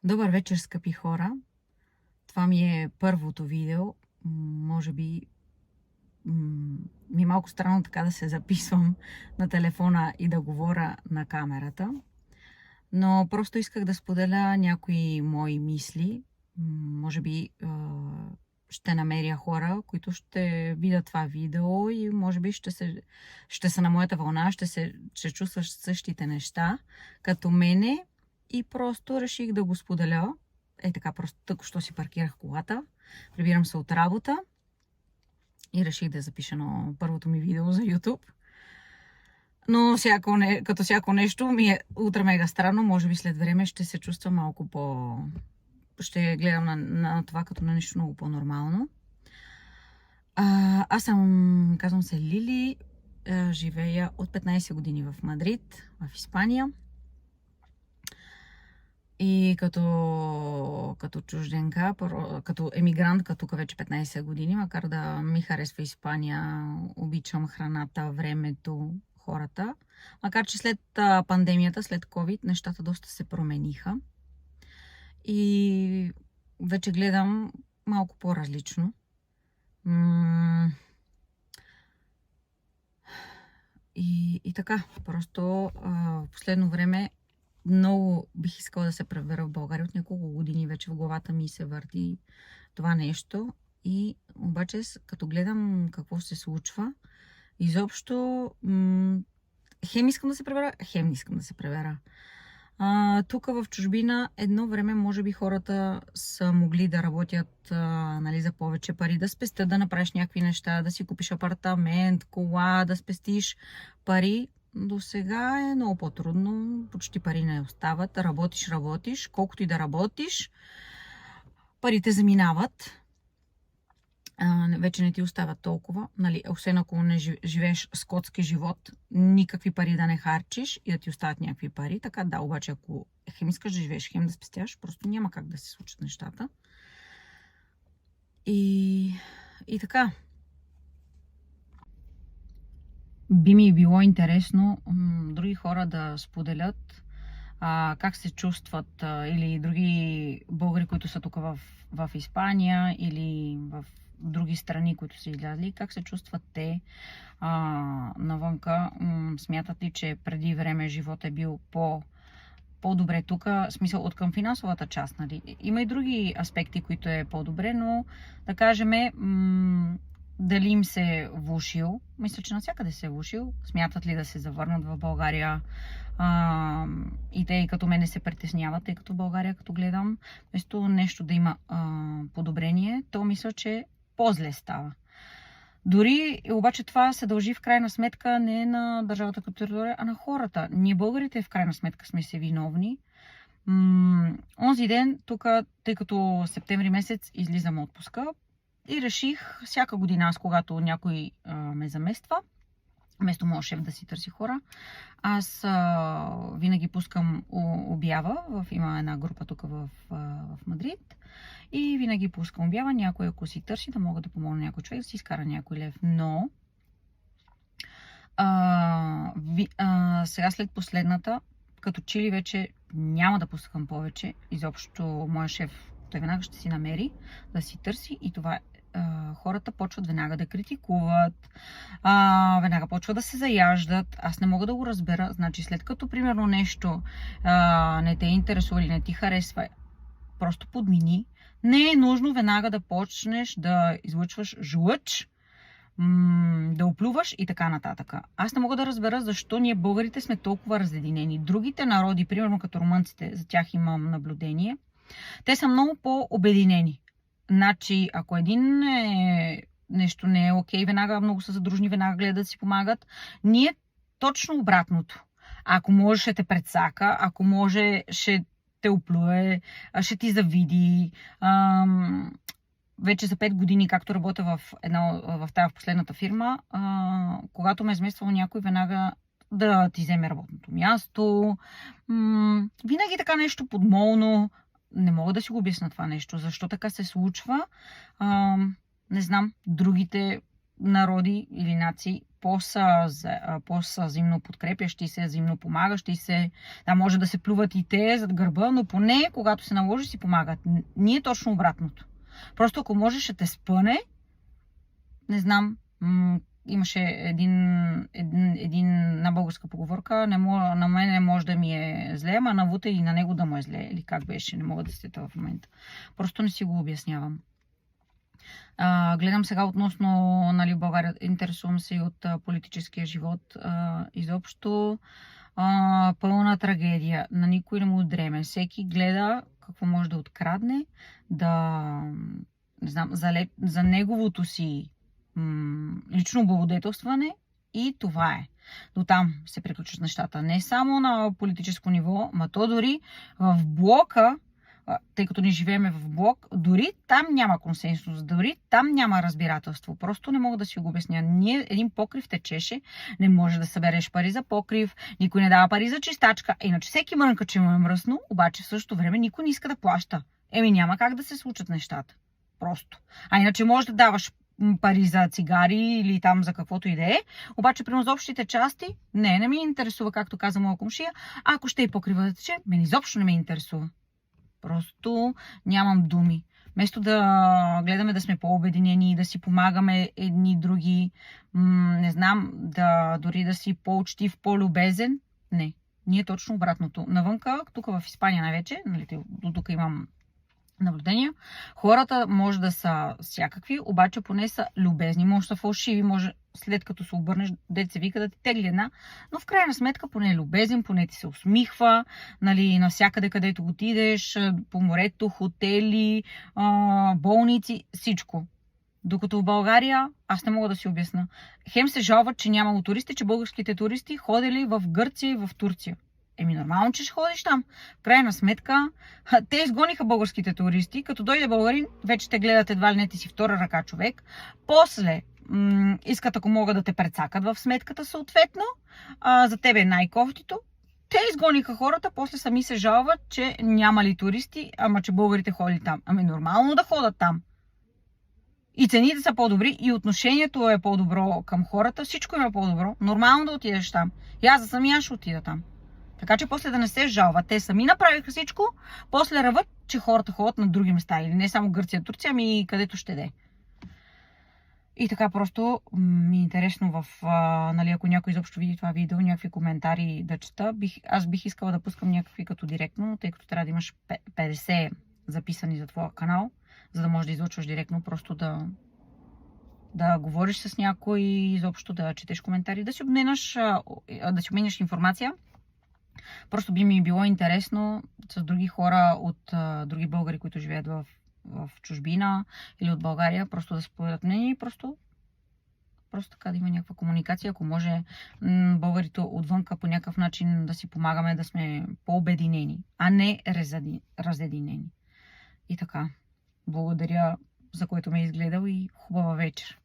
Добър вечер, скъпи хора! Това ми е първото видео. Може би ми е малко странно така да се записвам на телефона и да говоря на камерата. Но просто исках да споделя някои мои мисли. Може би ще намеря хора, които ще видят това видео и може би ще са на моята вълна, ще чувстват същите неща като мене. И просто реших да го споделя. Така, просто току-що си паркирах колата. Прибирам се от работа. И реших да запиша на първото ми видео за YouTube. Но като всяко нещо ми е утре мега странно. Може би след време ще се чувствам малко по... Ще гледам на това като на нещо много по-нормално. Казвам се Лили. Живея от 15 години в Мадрид, в Испания. И като чужденка, като емигрантка тук вече 15 години, макар да ми харесва Испания, обичам храната, времето, хората. Макар че след пандемията, след COVID, нещата доста се промениха. И вече гледам малко по-различно. И така, просто в последно време много бих искала да се пребера в България. От няколко години вече в главата ми се върти това нещо. И обаче, като гледам какво се случва, изобщо хем искам да се пребера, хем не искам да се пребера. Тук в чужбина едно време може би хората са могли да работят за повече пари, да спестят, да направиш някакви неща, да си купиш апартамент, кола, да спестиш пари. До сега е много по-трудно, почти пари не остават. Работиш, колкото и да работиш, парите заминават. Вече не ти остават толкова, освен ако не живееш скотски живот, никакви пари да не харчиш и да ти остават някакви пари. Така да, обаче ако хем искаш да живееш, хем да спестяваш, просто няма как да се случат нещата. И така. Би ми било интересно други хора да споделят как се чувстват, или други българи, които са тук в Испания или в други страни, които са излязли, как се чувстват те навънка. Смятат ли, че преди време живот е бил по-добре тук, в смисъл от към финансовата част, нали? Има и други аспекти, които е по-добре, но да кажем, дали им се е влошил. Мисля, че навсякъде се е влошил. Смятат ли да се завърнат в България? И те като мене се притесняват, тъй като в България, като гледам, вместо нещо да има подобрение, то мисля, че по-зле става. Дори обаче това се дължи в крайна сметка не на държавата като територия, а на хората. Ние българите в крайна сметка сме се виновни. Онзи ден, тук, тъй като септември месец излизам отпуска, и реших всяка година, аз когато някой ме замества, вместо моят шеф да си търси хора, аз винаги пускам обява. Има една група тук в Мадрид. И винаги пускам обява, някой ако си търси, да мога да помогна някой човек да си изкара някой лев. Но сега след последната, като че ли вече няма да пускам повече. Изобщо моя шеф, той веднага ще си намери да си търси и това хората почват веднага да критикуват, веднага почват да се заяждат. Аз не мога да го разбера. Значи след като примерно нещо не те интересува или не ти харесва, просто подмини. Не е нужно веднага да почнеш да излъчваш жлъч, да оплюваш и така нататък. Аз не мога да разбера защо ние българите сме толкова разединени. Другите народи, примерно като румънците, за тях имам наблюдение, те са много по-обединени. Значи, ако нещо не е окей, веднага много са задружни, веднага гледат да си помагат. Ние точно обратното. Ако може, ще те предсака, ако може, ще те оплюе, ще ти завиди. Вече за 5 години, както работя в последната фирма, когато ме е измествал някой, веднага да ти вземе работното място. Винаги така нещо подмолно. Не мога да си го обясня това нещо. Защо така се случва? Не знам. Другите народи или нации по-са взаимно подкрепящи се, взаимно помагащи се. Да, може да се плюват и те зад гърба, но поне когато се наложи си помагат. Ние точно обратното. Просто ако може ще те спъне, не знам, имаше една българска поговорка, на мен не може да ми е зле, ама на Вута и на него да му е зле. Или как беше, не мога да сета в момента. Просто не си го обяснявам. Гледам сега относно България, интересувам се и от политическия живот. Изобщо пълна трагедия. На никой не му дреме. Всеки гледа какво може да открадне, не знам, за неговото си лично благодетелстване и това е. До там се приключват нещата. Не само на политическо ниво, ма то дори в блока, тъй като не живееме в блок, дори там няма консенсус, дори там няма разбирателство. Просто не мога да си го обясня. Един покрив течеше, не може да събереш пари за покрив, никой не дава пари за чистачка, иначе всеки мрънка, че му е мръсно, обаче в същото време никой не иска да плаща. Няма как да се случат нещата. Просто. Иначе може да даваш пари за цигари или там за каквото и да е, обаче при за общите части не ми интересува, както каза моя комшия, ако ще и покрива да тече, мен изобщо не ме интересува. Просто нямам думи. Вместо да гледаме да сме по-обединени и да си помагаме едни други, не знам, дори да си по-учтив, по-любезен, не. Ние точно обратното. Навънка, тук в Испания най-вече, до тук имам наблюдения, хората може да са всякакви, обаче поне са любезни. Може да са фалшиви, може след като се обърнеш, деца вика да ти тегли една, но в крайна сметка поне е любезен, поне ти се усмихва, навсякъде където отидеш, по морето, хотели, болници, всичко. Докато в България, аз не мога да си обясна. Хем се жалват, че нямало туристи, че българските туристи ходили в Гърция и в Турция. Нормално, че ще ходиш там. В крайна сметка, те изгониха българските туристи. Като дойде българин, вече те гледат едва ли не ти си втора ръка човек. После искат, ако могат да те прецакат в сметката съответно. За тебе е най-кофтито. Те изгониха хората, после сами се жалват, че няма ли туристи, ама че българите ходили там. Нормално да ходят там. И цените са по-добри, и отношението е по-добро към хората. Всичко им е по-добро. Нормално да отидеш там. И аз за самия ще отида там. Така че после да не се жалват. Те сами направиха всичко, после ръват, че хората ходят на други места. Или не само Гърция, Турция, ами където ще де. И така просто ми е интересно ако някой изобщо види това видео, някакви коментари да чета. Аз бих искала да пускам някакви като директно, тъй като трябва да имаш 50 записани за твоя канал, за да можеш да излъчваш директно, просто да говориш с някой, изобщо да четеш коментари, да си обменяш информация. Просто би ми било интересно с други хора от други българи, които живеят в чужбина или от България, просто да споделят мнение и просто така да има някаква комуникация. Ако може българите отвънка по някакъв начин да си помагаме, да сме по-обединени, а не разединени. И така. Благодаря за което ме е изгледал и хубава вечер.